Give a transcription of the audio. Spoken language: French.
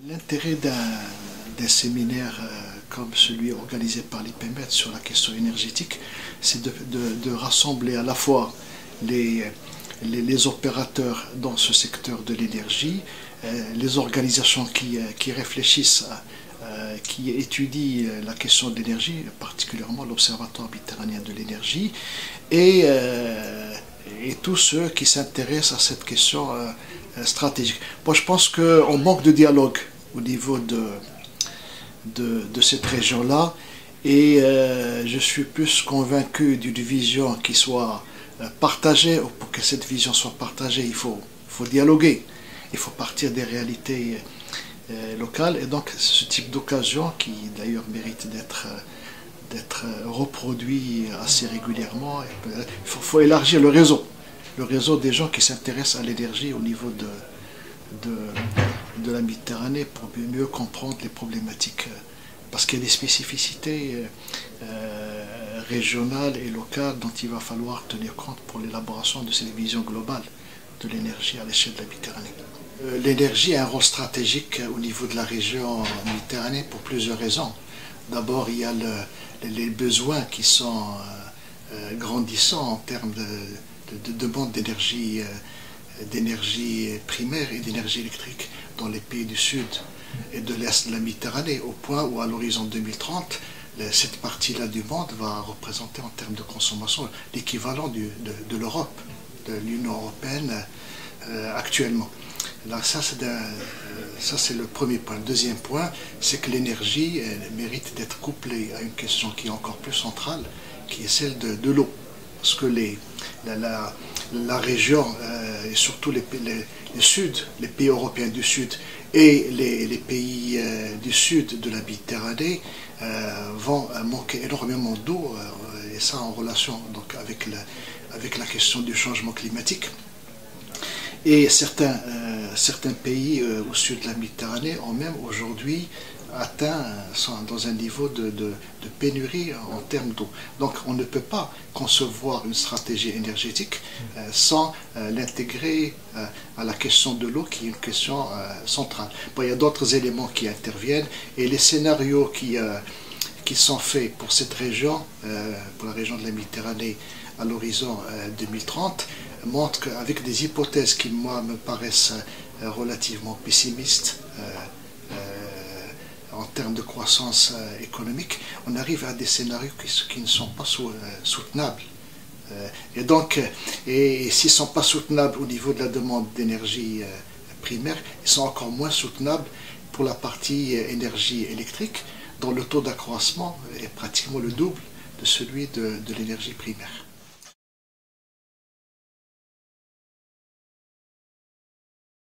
L'intérêt d'un séminaire comme celui organisé par l'IPMED sur la question énergétique, c'est de rassembler à la fois les opérateurs dans ce secteur de l'énergie, les organisations qui réfléchissent, qui étudient la question de l'énergie, particulièrement l'Observatoire méditerranéen de l'énergie, et tous ceux qui s'intéressent à cette question stratégique. Moi, je pense qu'on manque de dialogue au niveau de cette région-là, et je suis plus convaincu d'une vision qui soit partagée. Pour que cette vision soit partagée, il faut dialoguer, il faut partir des réalités locales, et donc ce type d'occasion, qui d'ailleurs mérite d'être reproduit assez régulièrement. Il faut élargir le réseau des gens qui s'intéressent à l'énergie au niveau de la Méditerranée, pour mieux comprendre les problématiques, parce qu'il y a des spécificités régionales et locales dont il va falloir tenir compte pour l'élaboration de cette vision globale de l'énergie à l'échelle de la Méditerranée. L'énergie a un rôle stratégique au niveau de la région méditerranéenne pour plusieurs raisons. D'abord, il y a les besoins qui sont grandissants en termes de demande d'énergie primaire et d'énergie électrique dans les pays du sud et de l'est de la Méditerranée, au point où à l'horizon 2030, cette partie-là du monde va représenter en termes de consommation l'équivalent de l'Europe, de l'Union européenne actuellement. Alors ça c'est le premier point. Le deuxième point, c'est que l'énergie mérite d'être couplée à une question qui est encore plus centrale, qui est celle de l'eau. Parce que la région, et surtout les pays européens du Sud et les pays du Sud de la Méditerranée vont manquer énormément d'eau, et ça en relation donc avec la question du changement climatique. Et certains pays au sud de la Méditerranée ont même aujourd'hui sont dans un niveau de pénurie en termes d'eau. Donc on ne peut pas concevoir une stratégie énergétique sans l'intégrer à la question de l'eau, qui est une question centrale. Bon, il y a d'autres éléments qui interviennent, et les scénarios qui sont faits pour cette région, pour la région de la Méditerranée à l'horizon 2030, montrent qu'avec des hypothèses qui, moi, me paraissent relativement pessimistes en termes de croissance économique, on arrive à des scénarios qui ne sont pas soutenables. Et s'ils ne sont pas soutenables au niveau de la demande d'énergie primaire, ils sont encore moins soutenables pour la partie énergie électrique, dont le taux d'accroissement est pratiquement le double de celui de l'énergie primaire.